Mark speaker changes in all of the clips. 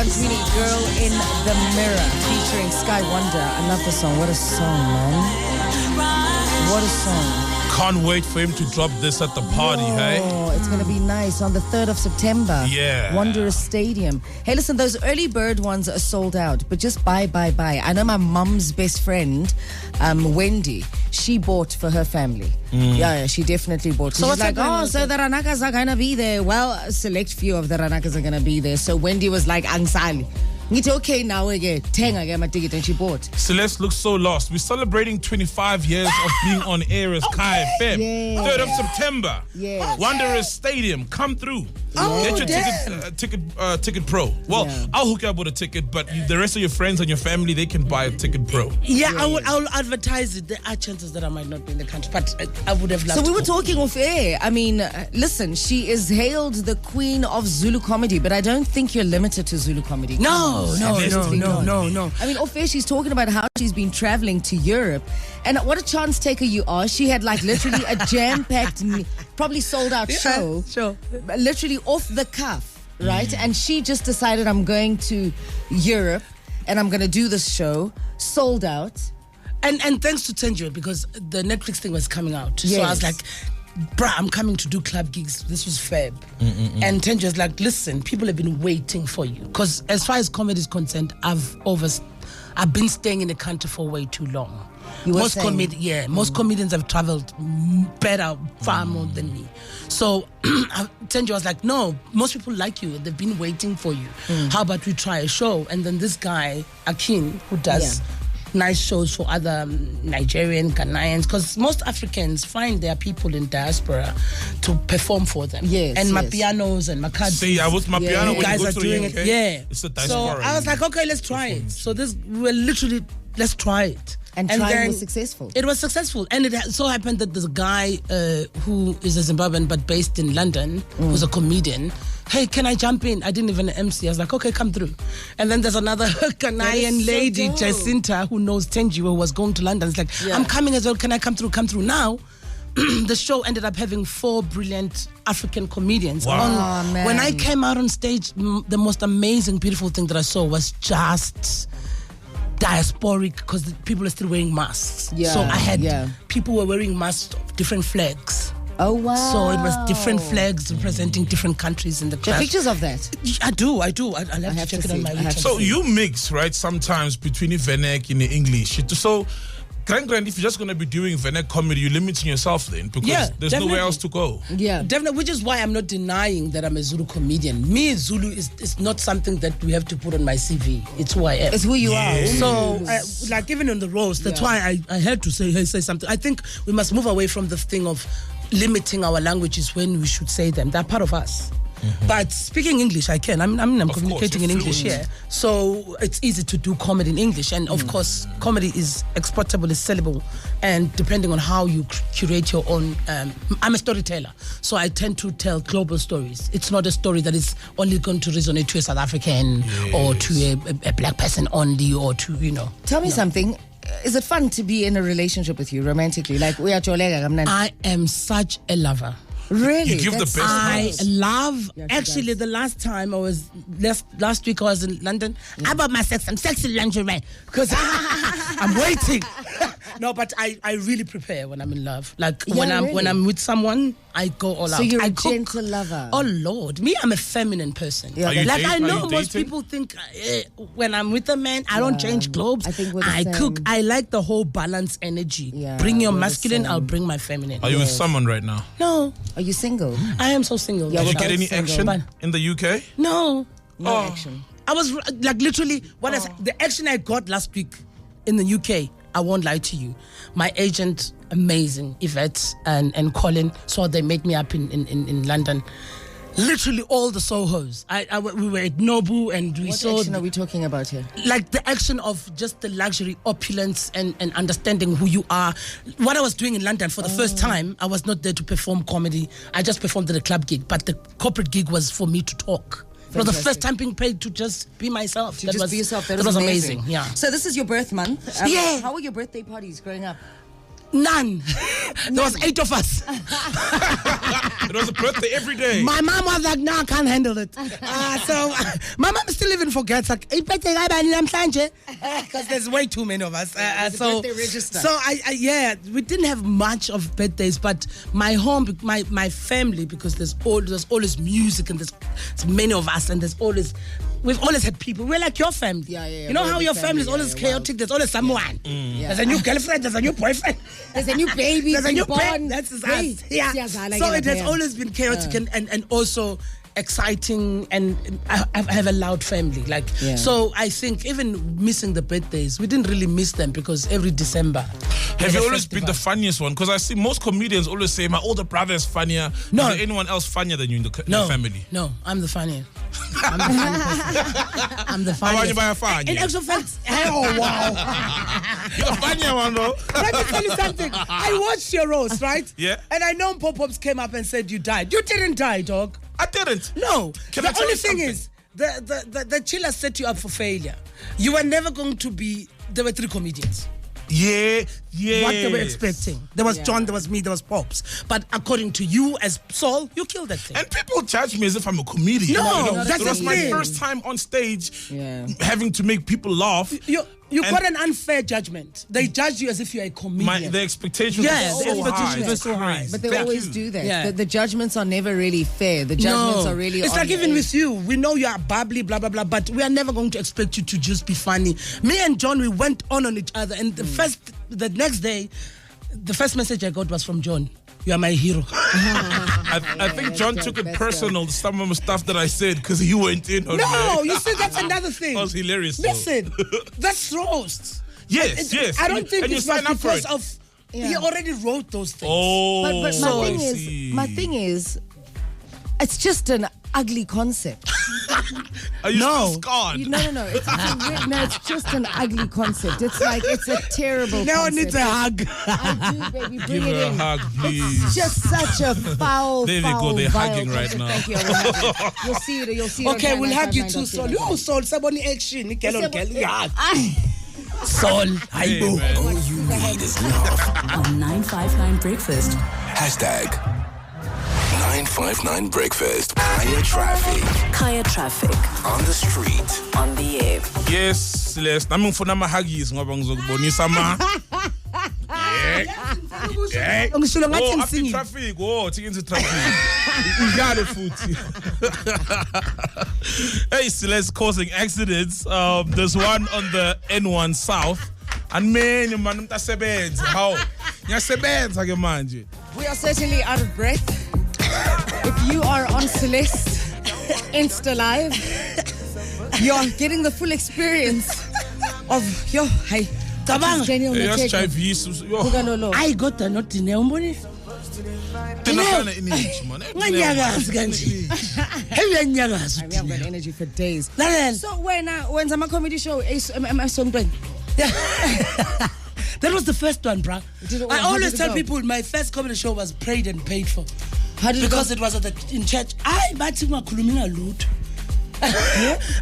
Speaker 1: Ntuli, Girl in the Mirror, featuring Sky Wonder. I love the song. What a song, man. What a song.
Speaker 2: Can't wait for him to drop this at the party, hey?
Speaker 1: Oh, it's going to be nice on the 3rd of September.
Speaker 2: Yeah.
Speaker 1: Wanderers Stadium. Hey, listen, those early bird ones are sold out, but just buy. I know my mum's best friend, Wendy, she bought for her family. Yeah, she definitely bought. So she's like, so the Ranakas are going to be there. Well, a select few of the Ranakas are going to be there. So Wendy was like, Angsali. It's okay now again. I get my ticket and she bought.
Speaker 2: Celeste looks so lost. We're celebrating 25 years of being on air as Kai FM.
Speaker 1: Yeah.
Speaker 2: 3rd of September.
Speaker 1: Yeah.
Speaker 2: Wanderers Stadium. Come through.
Speaker 1: Oh,
Speaker 2: get your ticket pro. Well, I'll hook you up with a ticket, but the rest of your friends and your family, they can buy a ticket pro.
Speaker 3: Yeah, I will advertise it. There are chances that I might not be in the country, but I would have loved
Speaker 1: So
Speaker 3: to.
Speaker 1: we were talking off air. I mean, listen, she is hailed the queen of Zulu comedy, but I don't think you're limited to Zulu comedy.
Speaker 3: No.
Speaker 1: I mean, off air, she's talking about how she's been traveling to Europe. And what a chance taker you are. She had like literally a jam-packed, probably sold out show.
Speaker 3: Sure.
Speaker 1: Literally off the cuff, right? And she just decided, I'm going to Europe and I'm going to do this show. Sold out.
Speaker 3: And thanks to Tenjo, because the Netflix thing was coming out.
Speaker 1: Yes.
Speaker 3: So I was like, bruh, I'm coming to do club gigs. This was Feb. And Tenjo was like, listen, people have been waiting for you. Because as far as comedy is concerned, I've been staying in the country for way too long. Most comedians have traveled better, far more than me. So Tenjo was like, no, most people like you. They've been waiting for you. How about we try a show? And then this guy, Akin, who does nice shows for other Nigerian, Ghanaians, because most Africans find their people in diaspora to perform for them.
Speaker 1: Yes,
Speaker 3: and my pianos and my cards.
Speaker 2: See, I was my piano when
Speaker 3: guys
Speaker 2: you go
Speaker 3: are
Speaker 2: to
Speaker 3: doing
Speaker 2: the
Speaker 3: it.
Speaker 2: UK.
Speaker 3: Yeah.
Speaker 2: It's a
Speaker 3: So
Speaker 2: diaspora.
Speaker 3: I was like, okay, let's try it. So let's try it.
Speaker 1: And trying was successful.
Speaker 3: It was successful. And it so happened that there's a guy who is a Zimbabwean but based in London, who's a comedian. Hey, can I jump in? I didn't even MC. I was like, okay, come through. And then there's another Ghanaian lady, Jacinta, who knows Tenji, who was going to London. It's like, I'm coming as well. Can I come through? Come through. Now, the show ended up having 4 brilliant African comedians.
Speaker 2: Wow.
Speaker 1: Man.
Speaker 3: When I came out on stage, the most amazing, beautiful thing that I saw was just diasporic, because people are still wearing masks. So I had people were wearing masks of different flags.
Speaker 1: Oh, wow.
Speaker 3: So it was different flags representing different countries in the
Speaker 1: Do you have
Speaker 3: crowd.
Speaker 1: pictures of that?
Speaker 3: I do. I'll have to check it on my YouTube.
Speaker 2: So you mix, right, sometimes between Venek and the English. So, Grand, if you're just going to be doing Venek comedy, you're limiting yourself then, because there's nowhere else to go.
Speaker 1: Yeah.
Speaker 3: Definitely, which is why I'm not denying that I'm a Zulu comedian. Me, Zulu is not something that we have to put on my CV. It's who I am.
Speaker 1: It's who you are.
Speaker 3: So, like even in the roles, that's why I had to say something. I think we must move away from this thing of limiting our languages when we should say them. They're part of us. But speaking English, I can. I'm communicating in English here. So it's easy to do comedy in English. And of course, comedy is exportable, is sellable. And depending on how you curate your own... I'm a storyteller. So I tend to tell global stories. It's not a story that is only going to resonate to a South African or to a black person only, or to,
Speaker 1: Tell me something. Is it fun to be in a relationship with you romantically? Like, we are
Speaker 3: I am such a lover.
Speaker 1: Really?
Speaker 2: You give the best
Speaker 3: I
Speaker 2: hugs.
Speaker 3: love, actually, the last time I was, last week I was in London. I bought my some sexy lingerie because I'm waiting. No, but I really prepare when I'm in love. Like when I'm with someone, I go all out.
Speaker 1: So you're
Speaker 3: a
Speaker 1: gentle lover.
Speaker 3: Oh Lord, me, I'm a feminine person.
Speaker 1: Yeah,
Speaker 3: I know most people think when I'm with a man, I don't change clothes.
Speaker 1: I think we're the
Speaker 3: cook.
Speaker 1: same.
Speaker 3: I like the whole balance energy.
Speaker 1: Yeah,
Speaker 3: bring your
Speaker 1: we're the
Speaker 3: masculine,
Speaker 1: same.
Speaker 3: I'll bring my feminine.
Speaker 2: Are you with someone right now?
Speaker 3: No,
Speaker 1: Are you single?
Speaker 3: I am so single.
Speaker 1: Yeah,
Speaker 2: Did you
Speaker 1: we're
Speaker 2: get any
Speaker 1: both
Speaker 2: action in the UK?
Speaker 3: No.
Speaker 1: No action.
Speaker 3: I was like literally the action I got last week in the UK. I won't lie to you. My agent, amazing, Yvette and Colin, so they made me up in London. Literally all the Sohos. We were at Nobu and we saw...
Speaker 1: What action are we talking about here?
Speaker 3: Like the action of just the luxury, opulence and understanding who you are. What I was doing in London for the first time, I was not there to perform comedy. I just performed at a club gig, but the corporate gig was for me to talk. It was the first time being paid to just be myself.
Speaker 1: To just be yourself. That
Speaker 3: was
Speaker 1: amazing.
Speaker 3: Yeah.
Speaker 1: So this is your birth month.
Speaker 3: Yeah.
Speaker 1: How were your birthday parties growing up?
Speaker 3: None. There was 8 of us.
Speaker 2: It was a birthday every day.
Speaker 3: My mom was like, no, I can't handle it. So my mom still even forgets, like, because there's way too many of us. So we didn't have much of birthdays, but my home, my family, because there's always music and there's many of us, and we've always had people. We're like your family. You know how your family is always chaotic. There's always someone. There's a new girlfriend. There's a new boyfriend.
Speaker 1: There's a new baby.
Speaker 3: There's a new
Speaker 1: born.
Speaker 3: pet. That's us. Yeah. So it has always been chaotic and also exciting, and I have a loud family. So I think even missing the birthdays, we didn't really miss them because every December.
Speaker 2: Have you always been the funniest one? Because I see most comedians always say my older brother is funnier.
Speaker 3: No.
Speaker 2: Is there anyone else funnier than you in the family?
Speaker 3: No, I'm the funniest. I'm the funny person. I'm the funniest.
Speaker 2: How about you by a fan?
Speaker 3: In actual fact, oh wow.
Speaker 2: You're the funnier one though.
Speaker 3: Let me tell you something. I watched your roast, right?
Speaker 2: Yeah.
Speaker 3: And I know Pop-Pops came up and said you died. You didn't die, dog.
Speaker 2: I didn't.
Speaker 3: No.
Speaker 2: Can I
Speaker 3: the
Speaker 2: tell
Speaker 3: only
Speaker 2: you
Speaker 3: thing
Speaker 2: something?
Speaker 3: is, the chiller set you up for failure. You were never going to be. There were 3 comedians.
Speaker 2: Yeah.
Speaker 3: What they were expecting. There was John, there was me, there was Pops. But according to you as Sol, you killed that thing.
Speaker 2: And people judge me as if I'm a comedian.
Speaker 3: No, that's
Speaker 2: it was
Speaker 3: the
Speaker 2: my
Speaker 3: thing.
Speaker 2: first time on stage having to make people laugh.
Speaker 3: You got an unfair judgment. They judge you as if you're a comedian.
Speaker 2: The expectations
Speaker 3: were so high.
Speaker 1: But they always do that.
Speaker 3: Yeah.
Speaker 1: The judgments are never really fair. The judgments are really.
Speaker 3: It's like even with you. We know you are bubbly, blah blah blah, but we are never going to expect you to just be funny. Me and John, we went on each other, and the next day, the first message I got was from John. You are my hero.
Speaker 2: I think John took it personal, some of the stuff that I said, because he went in on me.
Speaker 3: You see, that's another thing.
Speaker 2: That was hilarious.
Speaker 3: Listen, that's roast.
Speaker 2: Yes.
Speaker 3: I don't think it's because of.
Speaker 1: Yeah.
Speaker 3: He already wrote those things.
Speaker 2: Oh,
Speaker 1: but my thing is, it's just an ugly concept.
Speaker 2: Are you still scarred?
Speaker 1: No. It's just an ugly concept. It's like, it's a terrible
Speaker 3: No one
Speaker 1: concept.
Speaker 3: needs a hug.
Speaker 1: I do, baby. Bring
Speaker 2: Give
Speaker 1: it
Speaker 2: her
Speaker 1: in.
Speaker 2: a hug, please.
Speaker 1: It's just such a foul,
Speaker 2: There they go, they're
Speaker 1: vile
Speaker 2: hugging right
Speaker 1: concept.
Speaker 2: now.
Speaker 1: Thank you. I will hug you. You'll see it. You'll see it.
Speaker 3: Okay, we'll hug you too, Sol. Yo, Sol, somebody action. Sol,
Speaker 2: Hey,
Speaker 3: I
Speaker 2: man.
Speaker 4: All you need is love. On 959 Breakfast.
Speaker 5: Hashtag 959 Breakfast. Kaya traffic.
Speaker 4: Kaya traffic.
Speaker 5: On the street.
Speaker 4: On the air.
Speaker 2: Yes, Celeste. Nami ngifuna ama-huggies ngoba ngizokubonisa ama. Yeah.
Speaker 3: Ngisho ngathi
Speaker 2: Up in
Speaker 3: ngisingile.
Speaker 2: traffic. Take into traffic. Ugale futhi. Hey, Celeste, causing accidents. There's one on the N1 South. And man, umuntu asebenza. How? Ngiyasebenza ke manje.
Speaker 1: We are certainly out of breath. If you are on Celeste Insta Live, you're getting the full experience of your Daniel
Speaker 2: Yes,
Speaker 1: Mojapelo.
Speaker 3: I got a not in energy, man. We
Speaker 1: haven't got energy for days. So when's my comedy show? Am I something?
Speaker 3: That was the first one, bruh. I
Speaker 1: how
Speaker 3: always
Speaker 1: did it
Speaker 3: tell
Speaker 1: go?
Speaker 3: people my first comedy show was prayed and paid for.
Speaker 1: How did
Speaker 3: Because
Speaker 1: it
Speaker 3: it was in church. And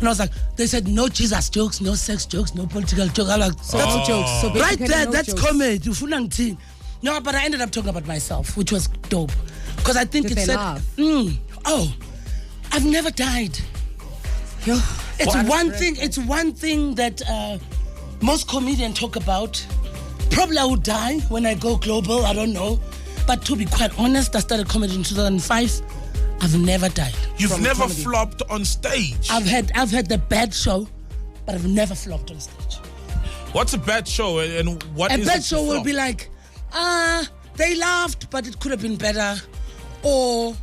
Speaker 3: I was like, they said no Jesus jokes, no sex jokes, no political jokes. I'm like,
Speaker 1: go? That's jokes. So
Speaker 3: right
Speaker 1: basically
Speaker 3: there,
Speaker 1: no
Speaker 3: that's
Speaker 1: jokes.
Speaker 3: comedy. Ufuna ngithini? No, but I ended up talking about myself, which was dope. Because I think
Speaker 1: Did
Speaker 3: it
Speaker 1: they
Speaker 3: said,
Speaker 1: laugh?
Speaker 3: I've never died.
Speaker 1: Yo,
Speaker 3: It's one thing that most comedians talk about. Probably I would die when I go global, I don't know. But to be quite honest, I started comedy in 2005. I've never died.
Speaker 2: You've never flopped on stage.
Speaker 3: I've had the bad show, but I've never flopped on stage.
Speaker 2: What's a bad show and what
Speaker 3: A
Speaker 2: is
Speaker 3: bad
Speaker 2: it
Speaker 3: show
Speaker 2: to
Speaker 3: will
Speaker 2: flop?
Speaker 3: be like, they laughed, but it could have been better. Or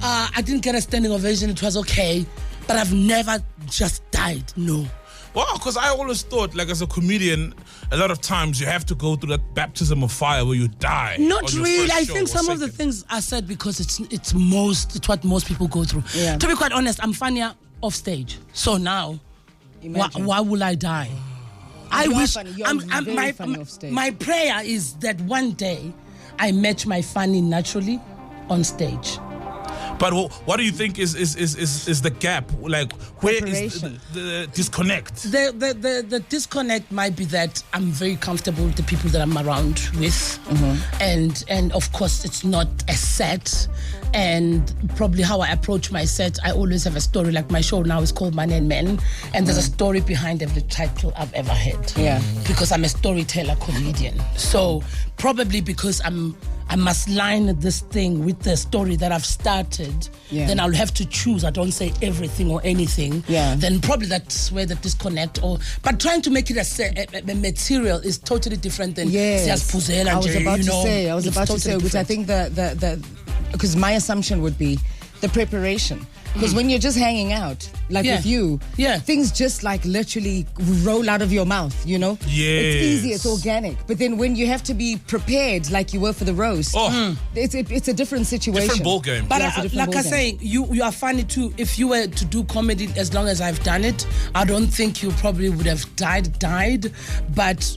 Speaker 3: I didn't get a standing ovation, it was okay. But I've never just died, no.
Speaker 2: Well, because I always thought, like, as a comedian, a lot of times you have to go through that baptism of fire where you die.
Speaker 3: Not
Speaker 2: on your
Speaker 3: really.
Speaker 2: first
Speaker 3: I
Speaker 2: show
Speaker 3: think
Speaker 2: or
Speaker 3: some of the
Speaker 2: second.
Speaker 3: things are said because it's what most people go through.
Speaker 1: Yeah.
Speaker 3: To be quite honest, I'm funnier off stage. So now,
Speaker 1: imagine.
Speaker 3: why will I die? I
Speaker 1: You are
Speaker 3: wish.
Speaker 1: funny. You are very funny off stage.
Speaker 3: My prayer is that one day I match my funny naturally on stage.
Speaker 2: But what do you think is the gap? Like, where is the disconnect?
Speaker 3: The disconnect might be that I'm very comfortable with the people that I'm around with, and of course it's not a set. And probably how I approach my set, I always have a story. Like my show now is called Money and Men, and there's a story behind every title I've ever had.
Speaker 1: Yeah,
Speaker 3: because I'm a storyteller, comedian. So probably because I must line this thing with the story that I've started.
Speaker 1: Yeah.
Speaker 3: Then I'll have to choose. I don't say everything or anything.
Speaker 1: Yeah.
Speaker 3: Then probably that's where the disconnect. But trying to make it a material is totally different than
Speaker 1: yes. I was about to say, which I think because my assumption would be the preparation. Because when you're just hanging out, like with you, things just like literally roll out of your mouth, you know?
Speaker 2: Yes.
Speaker 1: It's easy, it's organic. But then when you have to be prepared like you were for the roast, it's a different situation.
Speaker 2: Different ball game.
Speaker 3: But like I say, you are funny too. If you were to do comedy as long as I've done it, I don't think you probably would have died. But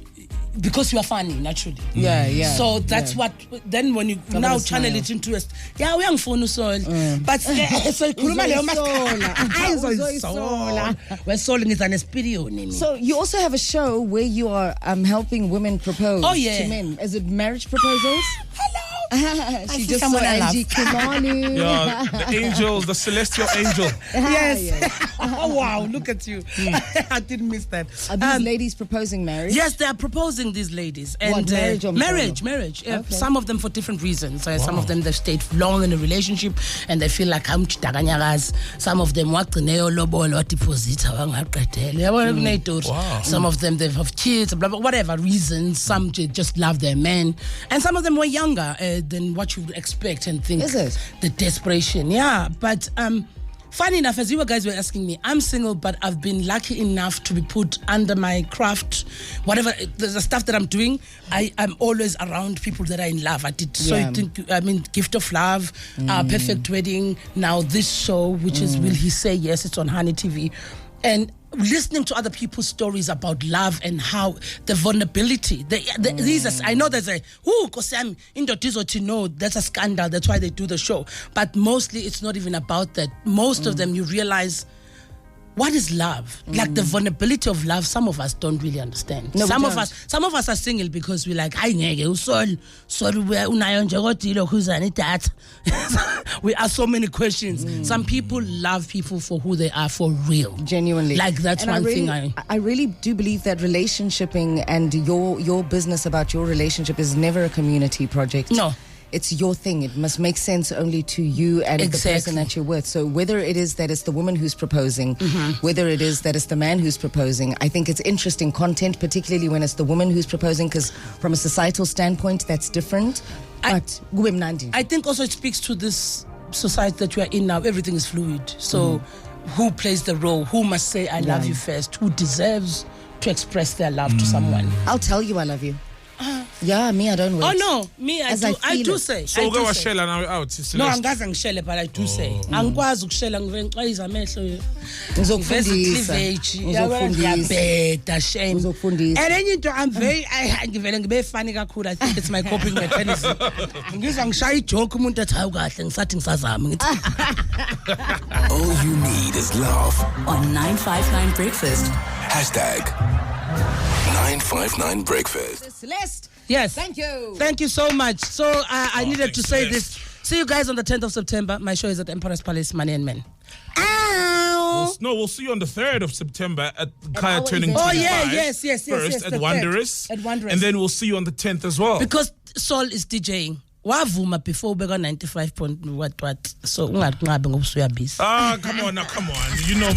Speaker 3: because you are funny, naturally.
Speaker 1: Yeah.
Speaker 3: So that's what. Then when you now channel it into us, we are phone Sol, but so
Speaker 1: So you also have a show where you are helping women propose to men. Is it marriage proposals?
Speaker 3: Hello.
Speaker 1: She just saw Angie Kimani.
Speaker 2: Yeah, the angels, the celestial angel.
Speaker 3: Yes. Oh wow, look at you. I didn't miss that.
Speaker 1: Are these ladies proposing marriage?
Speaker 3: Yes, they are proposing, these ladies. And
Speaker 1: what, marriage or
Speaker 3: marriage. Okay. Some of them for different reasons. Some of them they've stayed long in a relationship and they feel like I'm chitaganyagas. Some of them Dineo Sol. Some of them they have kids, blah, blah, whatever reasons. Some just love their men, and some of them were younger than what you would expect and think.
Speaker 1: Is it?
Speaker 3: The desperation, yeah. But funny enough, as you guys were asking me, I'm single, but I've been lucky enough to be put under my craft. Whatever the stuff that I'm doing, I'm always around people that are in love. I did Gift of Love, Perfect Wedding, now this show, which is Will He Say Yes? It's on Honey TV. And listening to other people's stories about love and how the vulnerability, I know there's because I'm in the no, that's a scandal, that's why they do the show. But mostly it's not even about that. Most of them you realize, what is love? Like the vulnerability of love, some of us don't really understand.
Speaker 1: No,
Speaker 3: some of us are single because we're like, we ask so many questions. Some people love people for who they are, for real.
Speaker 1: Genuinely.
Speaker 3: Like that's one thing
Speaker 1: I really do believe that relationshiping and your business about your relationship is never a community project.
Speaker 3: No.
Speaker 1: It's your thing. It must make sense only to you and the person that you're with. So whether it is that it's the woman who's proposing, whether it is that it's the man who's proposing, I think it's interesting content, particularly when it's the woman who's proposing, because from a societal standpoint, that's different. I
Speaker 3: think also it speaks to this society that we are in now. Everything is fluid. So who plays the role? Who must say, I love you first? Who deserves to express their love to someone?
Speaker 1: I'll tell you I love you. Yeah, me, I don't wait.
Speaker 3: Oh no, me, I do say.
Speaker 2: So go a shell and out.
Speaker 3: No, angazange shell, but I do say. Angikwazi ukushela ngivengixwayiza amehlo. Ngizokufundisa shame. And then into I'm very ngivele ngibe funny kakhulu. I think it's my coping mechanism. Ngizwa ngishaya ijoke umuntu ethi hayi kahle ngisathi ngisazama ngithi.
Speaker 5: All you need is love.
Speaker 4: On 959 Breakfast.
Speaker 5: #959 Breakfast.
Speaker 1: Celeste.
Speaker 3: Yes.
Speaker 1: Thank you.
Speaker 3: Thank you so much. So I needed to say this. See you guys on the 10th of September. My show is at Emperor's Palace, Money and Men.
Speaker 2: We'll see you on the 3rd of September at Kaya turning 25.
Speaker 3: Oh yeah, yes.
Speaker 2: First at Wanderers. And then we'll see you on the 10th as well.
Speaker 3: Because Sol is DJing. Wavuma before we got 95 point what. So ungabi ngoba usuyabisa.
Speaker 2: Come on. You know,